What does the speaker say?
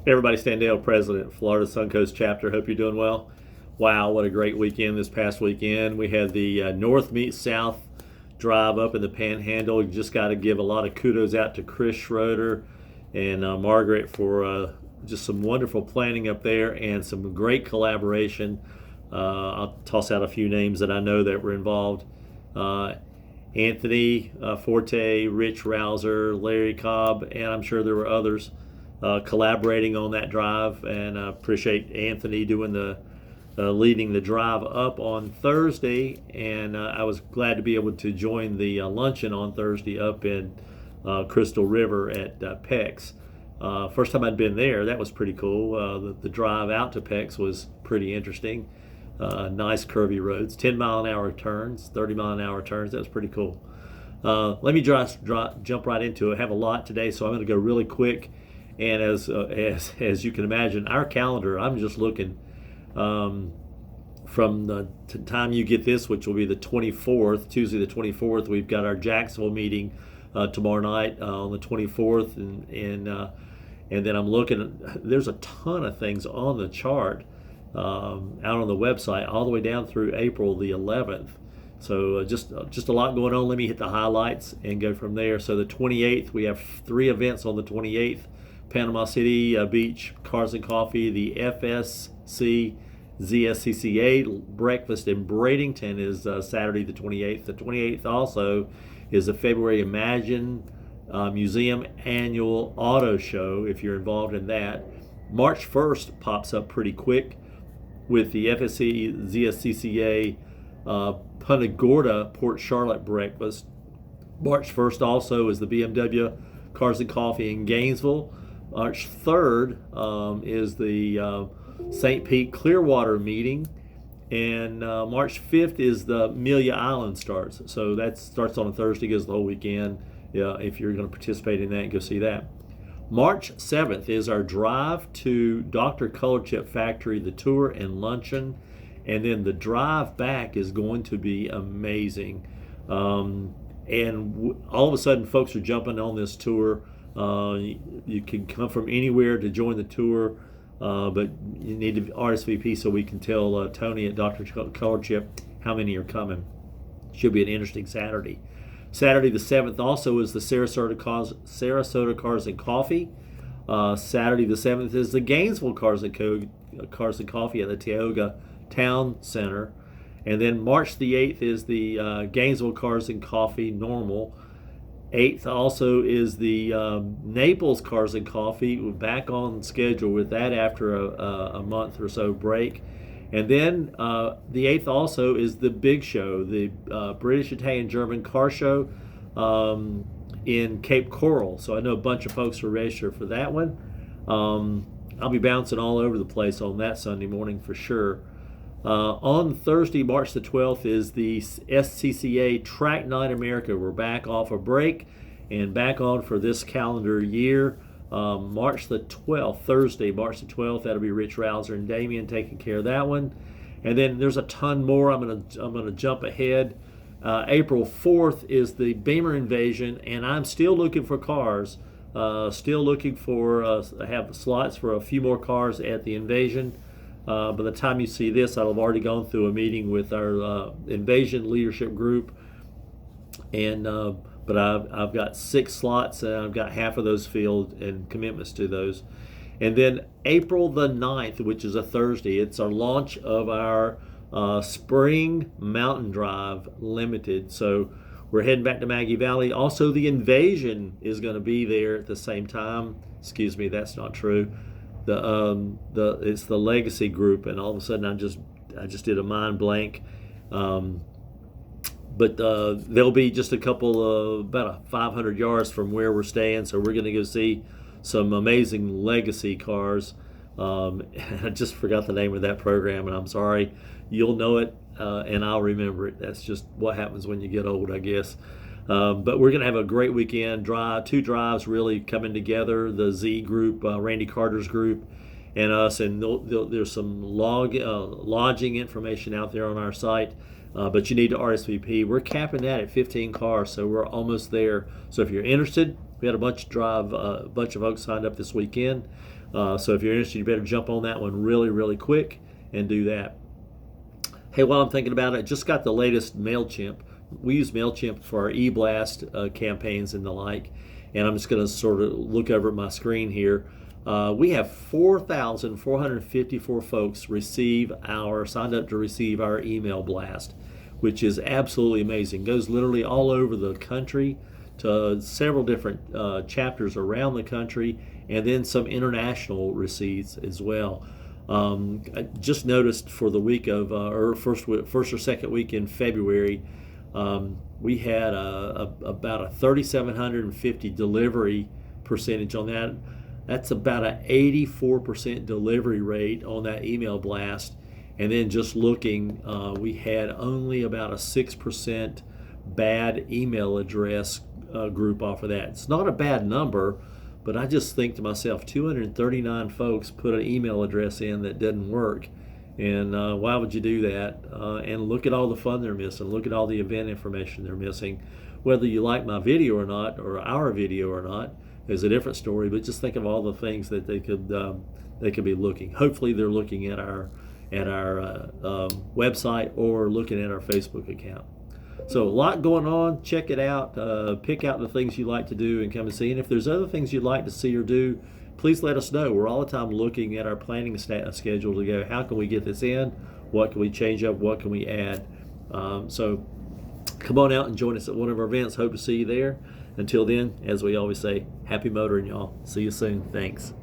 Everybody, Standale, President, Florida Suncoast Chapter. Hope you're doing well. Wow, what a great weekend this past weekend. We had the North meet South drive up in the Panhandle. You just got to give a lot of kudos out to Chris Schroeder and Margaret for just some wonderful planning up there and some great collaboration. I'll toss out a few names that I know that were involved. Anthony Forte, Rich Rouser, Larry Cobb, and I'm sure there were others collaborating on that drive. And I appreciate Anthony doing the leading the drive up on Thursday. And I was glad to be able to join the luncheon on Thursday up in Crystal River at PEX. First time I'd been there, that was pretty cool. The drive out to PEX was pretty interesting. Nice curvy roads, 10-mile-an-hour turns, 30-mile-an-hour turns. That was pretty cool. Let me just jump right into it. I have a lot today, so I'm going to go really quick. And as you can imagine, our calendar, I'm just looking from the time you get this, which will be the 24th, Tuesday the 24th. We've got our Jacksonville meeting tomorrow night on the 24th, and then I'm looking. There's a ton of things on the chart out on the website all the way down through April the 11th. So just a lot going on. Let me hit the highlights and go from there. So the 28th, we have 3 events on the 28th. Panama City Beach Cars and Coffee, the FSC ZSCCA breakfast in Bradenton is Saturday the 28th. The 28th also is the February Imagine Museum Annual Auto Show, if you're involved in that. March 1st pops up pretty quick with the FSC ZSCCA Punta Gorda Port Charlotte breakfast. March 1st also is the BMW Cars and Coffee in Gainesville. March 3rd is the St. Pete Clearwater meeting, and March 5th is the Amelia Island starts. So that starts on a Thursday, goes the whole weekend. Yeah, if you're going to participate in that, go see that. March 7th is our drive to Dr. Color Chip Factory, the tour and luncheon, and then the drive back is going to be amazing. And all of a sudden, folks are jumping on this tour. You can come from anywhere to join the tour, but you need to RSVP so we can tell Tony at Dr. Color Chip how many are coming. Should be an interesting Saturday. Saturday the 7th also is the Sarasota Cars and Coffee. Saturday the 7th is the Gainesville Cars and Coffee at the Tioga Town Center. And then March the 8th is the Gainesville Cars and Coffee normal. 8th also is the Naples Cars and Coffee. We're back on schedule with that after a month or so break. And then the 8th also is the big show, the British, Italian, German car show in Cape Coral. So I know a bunch of folks are registered for that one. I'll be bouncing all over the place on that Sunday morning for sure. On Thursday, March the 12th, is the SCCA Track Night America. We're back off a break and back on for this calendar year. March the 12th, Thursday, March the 12th, that'll be Rich Rouser and Damien taking care of that one. And then there's a ton more. I'm gonna jump ahead. April 4th is the Beamer Invasion, and I'm still looking for cars. Still looking for have slots for a few more cars at the Invasion. By the time you see this, I'll have already gone through a meeting with our Invasion leadership group, and but I've got 6 slots, and I've got half of those filled and commitments to those. And then April the 9th, which is a Thursday, it's our launch of our Spring Mountain Drive Limited. So we're heading back to Maggie Valley. Also, the Invasion is going to be there at the same time. Excuse me, that's not true. It's the Legacy group, and all of a sudden I just did a mind blank. But there'll be just a couple about 500 yards from where we're staying, so we're going to go see some amazing Legacy cars. I just forgot the name of that program, and I'm sorry. You'll know it, and I'll remember it. That's just what happens when you get old, I guess. But we're going to have a great weekend. 2 drives really coming together. The Z group, Randy Carter's group, and us. And there's some lodging information out there on our site. but you need to RSVP. We're capping that at 15 cars, so we're almost there. So if you're interested, we had a bunch of folks signed up this weekend. So if you're interested, you better jump on that one really, really quick and do that. Hey, while I'm thinking about it, just got the latest MailChimp. We use MailChimp for our e-blast campaigns and the like. And I'm just going to sort of look over at my screen here. We have 4,454 folks signed up to receive our email blast, which is absolutely amazing. Goes literally all over the country to several different chapters around the country, and then some international receipts as well. I just noticed for the week of first or second week in February, we had about a 3,750 delivery percentage on that. That's about an 84% delivery rate on that email blast. And then just looking, we had only about a 6% bad email address group off of that. It's not a bad number, but I just think to myself, 239 folks put an email address in that didn't work. And why would you do that? And look at all the fun they're missing. Look at all the event information they're missing. Whether you like my video or not, or our video or not, is a different story. But just think of all the things that they could be looking. Hopefully, they're looking at our website or looking at our Facebook account. So a lot going on. Check it out. Pick out the things you like to do and come and see. And if there's other things you'd like to see or do, please let us know. We're all the time looking at our planning schedule to go, how can we get this in? What can we change up? What can we add? So come on out and join us at one of our events. Hope to see you there. Until then, as we always say, happy motoring, y'all. See you soon. Thanks.